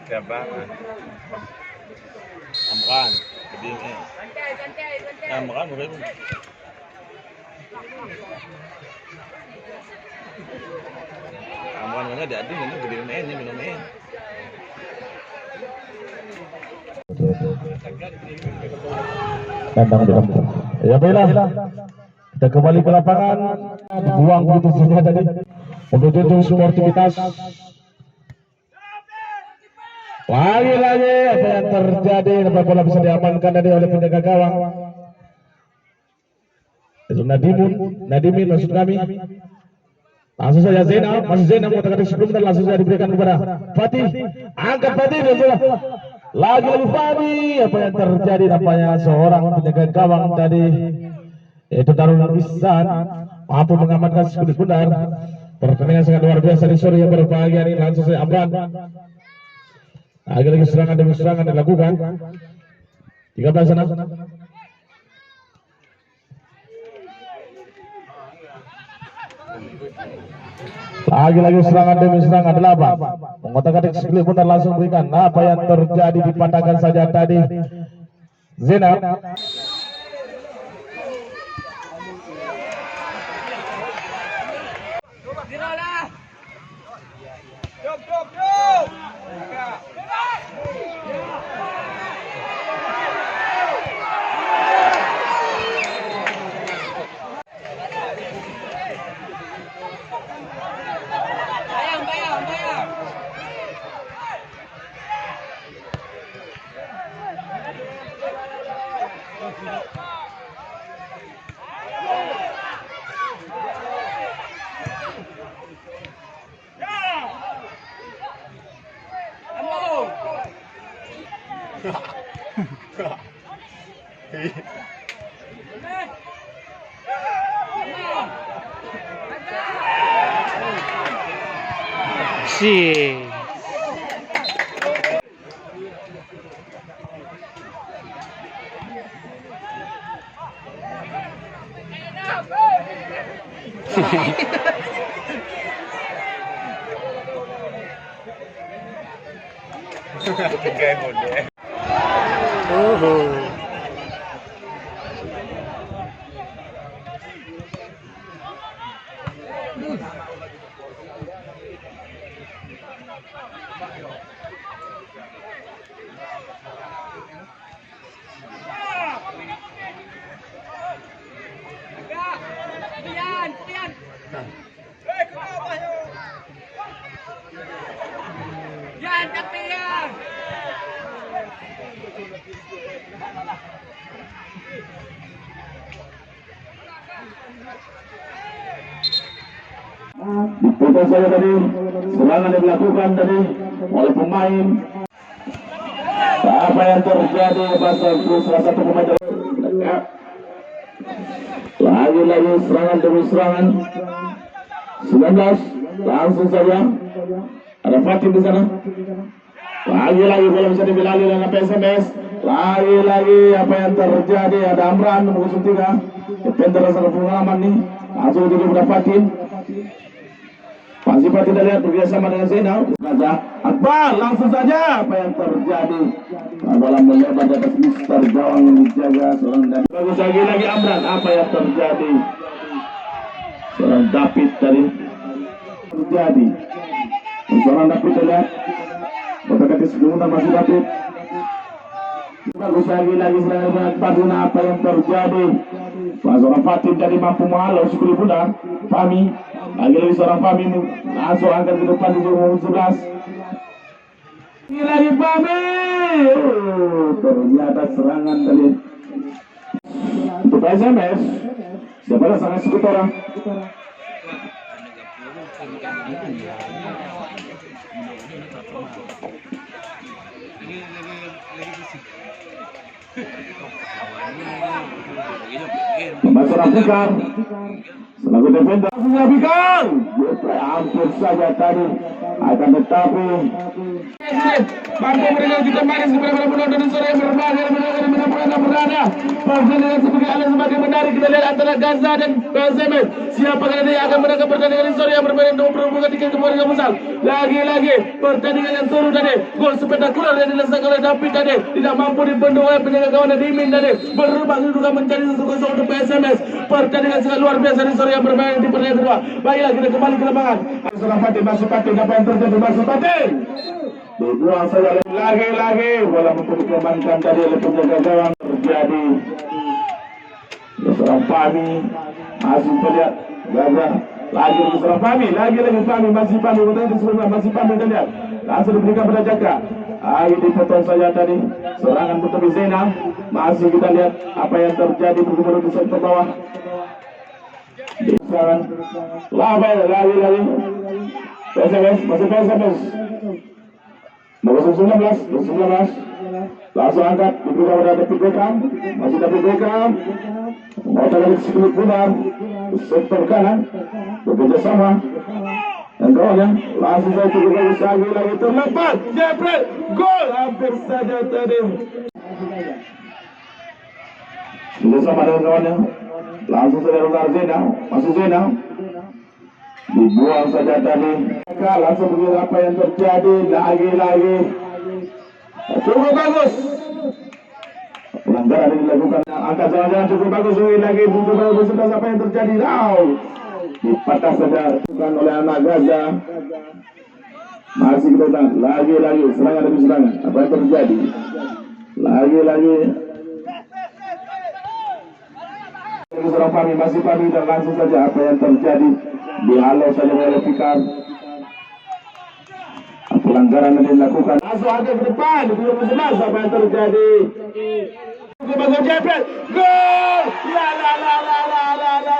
Siapa? Amran, lebih Amran bukan? Amran mana dia ading ini gede ini minum ini. Tandang bilang. Ya baiklah. Kita kembali ke lapangan. Buang begitu saja tadi. Untuk tujuh sportivitas. Lagi-lagi apa yang terjadi? Dapat bola bisa diamankan tadi oleh penjaga gawang. Itu Nadimin maksud kami. Langsung saja Zainal, masih Zainal mau tengah sebelum dan langsung saja diberikan kepada Fatih. Angkat Fatih dan sudah. Lagi-lagi Fatih. Apa yang terjadi? Nampaknya seorang penjaga gawang tadi, yaitu Darul Ihsan, mampu mengamankan sekudus benar. Pertandingan sangat luar biasa di sore yang berbahagia ini. Langsung saja Amran. Lagi-lagi serangan demi serangan dilakukan. 13 sana. Lagi-lagi serangan demi serangan 8. Mengotak-atik sekali benar langsung berikan. Apa yang terjadi dipatahkan saja tadi. Zainal. Si Kayak bodoh. Diputus saja tadi, serangan yang dilakukan tadi oleh pemain. Apa yang terjadi pasal salah satu pemain lagi-lagi serangan demi serangan. 19 langsung saja ada Fatim di sana. Lagi-lagi bola bisa dibilali dengan PSMS. Lagi-lagi apa yang terjadi? Ada Amran nomor 03. Defender sangat pengalaman nih. Langsung dituju kepada Fatim. Masih Fatim kita lihat bekerjasama dengan Zainal. Akbar langsung saja apa yang terjadi? Bola melebar di atas Mister Gawang yang dijaga seorang dan bagus lagi Amran. Apa yang terjadi? Seorang David tadi terjadi. Seorang David terlihat. Otak-atik sebelumnya masih David. Bagus lagi serangan Paduna. Apa yang terjadi? Seorang Fatim tadi mampu menghalau sekali pula Fahmi. Lagi seorang Fahmi langsung angkat ke depan di nomor 11. Lagi Fahmi. Ternyata serangan tadi untuk PSMS. Siapa sangat sebut orang. Membantu Fikar selaku defender Fikar hampir saja tadi akan tetapi mampu mereka kita manis kepada penonton sore yang berbahagia berada pertandingan sebagai alat sebagai menarik. Kita lihat antara Gaza dan PSMS siapa yang akan menangkan pertandingan sore yang bermain untuk perempuan tiga kemudian besar. Lagi-lagi pertandingan yang seru tadi, gol spektakuler yang dilaksanakan oleh David tadi tidak mampu dibendung oleh penjaga gawang Dimin tadi berubah kedudukan menjadi 1-0 untuk PSMS. Pertandingan sangat luar biasa di sore yang bermain di pertandingan kedua. Baiklah kita kembali ke lapangan. Seorang Fatih masuk Fatih, apa yang terjadi masuk Fatih? Dibuang saja lagi-lagi bola untuk dikembangkan tadi oleh penjaga gawang terjadi. Seorang Fahmi masih terlihat Gaza lagi seorang Fahmi lagi-lagi Fahmi masih Fahmi masih Fahmi terlihat langsung diberikan pada Jaka. Ayo dipotong saja tadi serangan bertemu Zainal. Masih kita lihat apa yang terjadi bergumul di sektor bawah. Serangan lagi-lagi PSMS masih PSMS nomor 19 langsung angkat diberikan pada David Beckham. Masih David Beckham mau tarik sedikit putar sektor kanan bekerja sama dan kawannya langsung saya cukup bagus lagi terlepas jepret gol hampir saja tadi sudah sama dengan kawannya langsung saja Ronald Zena masuk Zena dibuang saja tadi langsung begitu apa yang terjadi lagi cukup bagus pelanggaran yang dilakukan angkat jalan-jalan cukup bagus lagi cukup bagus apa yang terjadi dipatah saja bukan oleh anak Gaza. Masih kita tahu lagi serangan demi serangan apa yang terjadi lagi seorang Fahmi masih Fahmi dan langsung saja apa yang terjadi dihalau saja oleh Fikar. Pelanggaran yang dilakukan langsung agak ke depan belum jelas apa yang terjadi. Bagus jepret gol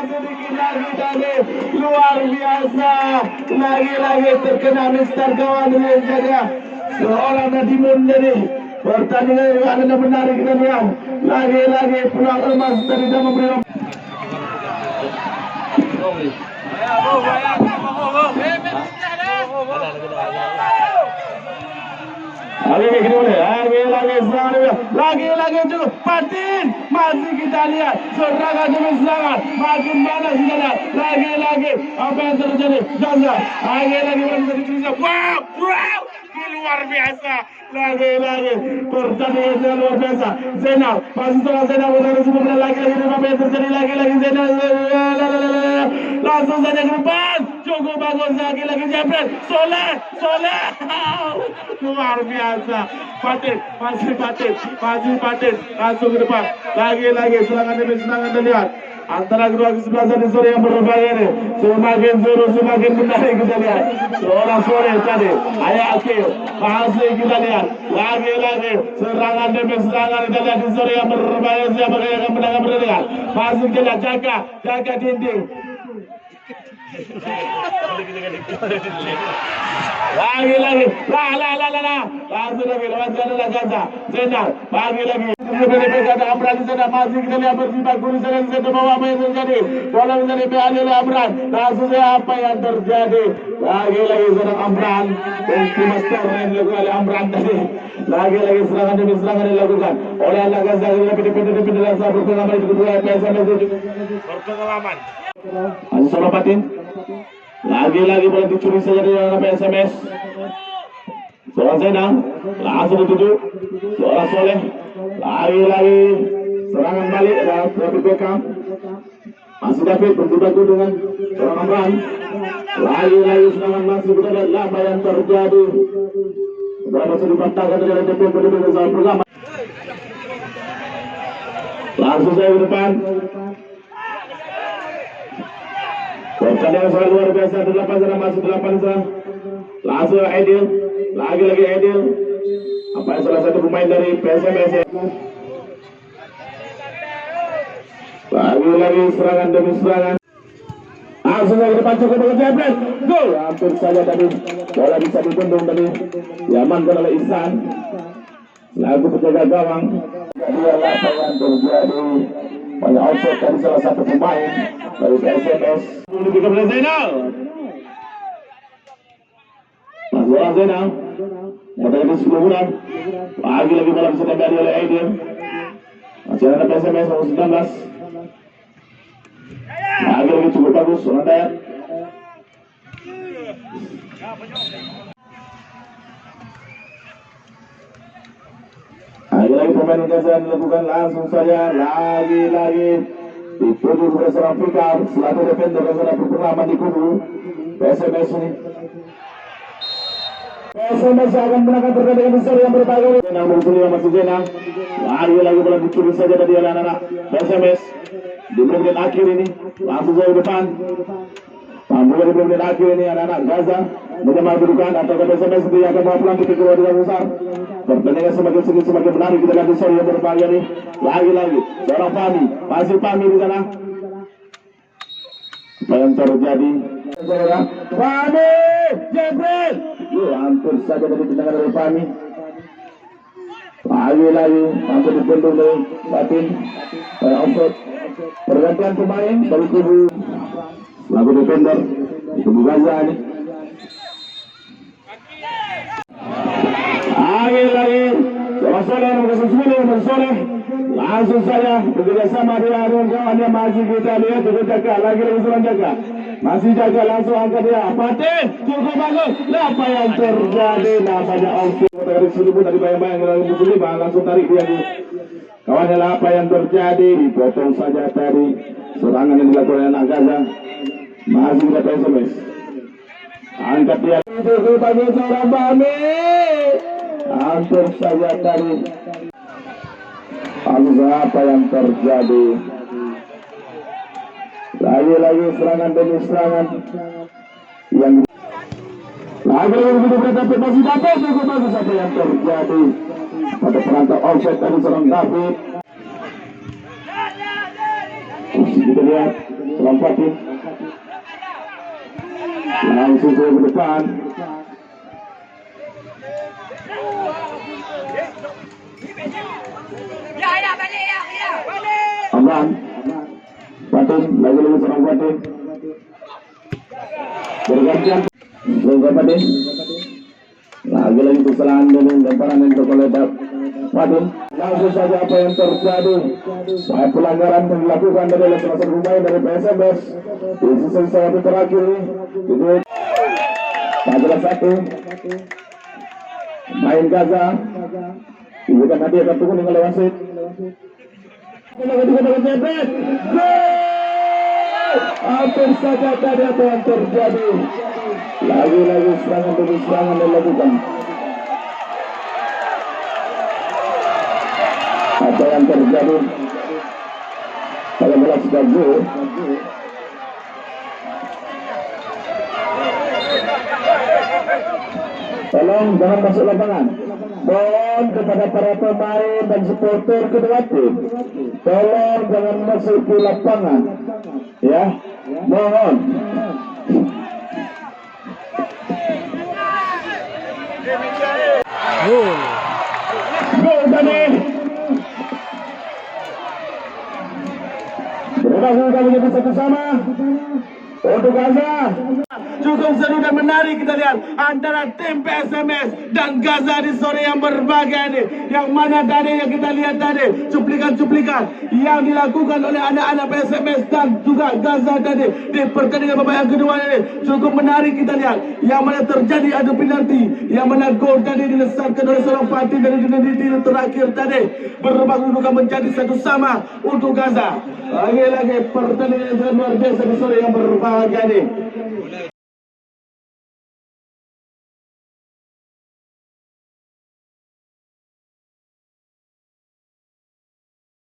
sedikit lagi tadi luar biasa lagi terkena Mister kawan yang jaga seorang Nadimun jadi pertandingan yang akan menarik kita lihat lagi peluang emas dari dalam memberi lagi cukup patin masih kita lihat serangan demi serangan makin panas kita lihat lagi apa yang terjadi Gaza lagi masih bisa wow luar biasa lagi pertandingan yang luar biasa. Zainal masih seorang Zainal lagi apa yang terjadi lagi Zainal langsung saja ke depan cukup bagus lagi jepret Soleh luar biasa Fatih langsung ke depan lagi serangan demi serangan terlihat antara kedua kesebelasan di sore yang berbahaya ini semakin seru semakin menarik kita lihat seorang sore tadi ayah akhir masih kita lihat lagi serangan demi serangan kita lihat di sore yang berbahaya siapa yang akan menangkan pertandingan masih kita lihat jaga dinding lagi langsung lagi lewat adalah Gaza Zainal lagi ada Amran di sana masih kita lihat berjibaku di sana bawah apa yang terjadi bola menjadi diambil oleh Amran langsung apa yang terjadi lagi seorang Amran dan Master yang dilakukan oleh Amran tadi lagi serangan demi serangan dilakukan oleh anak Gaza lebih dalam satu pengalaman itu kedua PSMS berpengalaman masih sama Patin lagi boleh dicuri saja di dalam PSMS seorang Zainal langsung dituju seorang Soleh lagi serangan balik ada David Beckham masih David berjibaku dengan seorang Amran lagi serangan masih kita lihat apa yang terjadi berapa sudah dipatahkan dari DP bersama pertama langsung saya ke depan pertandingan sangat luar biasa 8 sana masuk 8 sana langsung Aidil lagi Aidil apa yang salah satu pemain dari PSMS lagi serangan demi serangan langsung ke depan cukup dengan jebret gol hampir saja tadi bola bisa dibendung tadi diamankan oleh Ihsan lagu penjaga gawang dia lapangan terjadi banyak offset dari salah satu pemain dari PSMS. Zainal Dua Zainal. Mendekati 10 bulan. Lagi bola bisa diambil oleh Aiden. Masih ada PSMS nomor 19. Lagi cukup bagus orang Dayat. Lagi pemain Gaza dilakukan langsung saja. Lagi dituju kepada seorang Fikar selaku defender yang sudah berpengalaman di kubu PSMS ini. PSMS akan menangkan pertandingan besar yang berbahaya. Nomor 9 masih Jenang. Lagi bola dicuri saja dari anak-anak PSMS di menit akhir ini. Langsung saja depan. Tampil di menit akhir ini anak-anak Gaza menyamar kedudukan atau PSMS sendiri akan bawa pulang titik kedua dengan besar. Pertandingan semakin menarik, kita lihat seri yang berbahaya nih. Lagi seorang Fahmi, masih Fahmi di sana. Apa yang terjadi? Fahmi, Jibril. Hampir saja dari tendangan dari Fahmi. Lagi hampir dipendung dari Fatin. Offside. Pergantian pemain dari kubu lagu defender kubu Gaza ini. Lagi Soleh nomor 10 Soleh langsung saja bekerjasama dengan kawannya masih kita lihat jaga lagi seorang jaga masih jaga langsung angkat dia Fatih cukup bagus. Apa yang terjadi namanya offside dari sini dari bayang-bayang langsung tarik dia kawannya. Apa yang terjadi dipotong saja tadi serangan yang dilakukan oleh anak Gaza. Masih kita PSMS angkat dia cukup bagus seorang Bami. Hampir saja tadi. Apa yang terjadi? Lagi serangan demi serangan yang lagi begitu masih dapat cukup bagus. Apa yang terjadi pada perangkap offset tadi seorang David. Kita lihat seorang Fatih langsung ke depan. Amran Fatin lagi seorang Fatin bergantian Fatin lagi kesalahan dan lemparan yang terkoledak Fatin. Langsung saja apa yang terjadi? Pelanggaran yang dilakukan dari salah satu pemain dari PSMS di sisa waktu terakhir ini. Adalah satu main Gaza diberikan hadiah kartu kuning oleh wasit. Hampir saja tadi apa yang terjadi. Lagi serangan demi serangan dilakukan. Apa yang terjadi? Kalau bola sudah gol. Tolong jangan masuk lapangan. Mohon kepada para pemain dan supporter kedua tim, tolong jangan masuk ke lapangan, ya. Mohon. Gol tadi. Berhasil kali ini satu sama untuk Gaza. Cukup seru dan menarik kita lihat antara tim PSMS dan Gaza di sore yang berbahagia ini. Yang mana tadi yang kita lihat tadi cuplikan-cuplikan yang dilakukan oleh anak-anak PSMS dan juga Gaza tadi di pertandingan babak yang kedua ini cukup menarik kita lihat. Yang mana terjadi adu penalti, yang mana gol tadi dilesatkan oleh seorang Fatih dari detik terakhir tadi berubah kedudukan menjadi satu sama untuk Gaza. Lagi-lagi pertandingan yang luar biasa di sore yang berbahagia ini.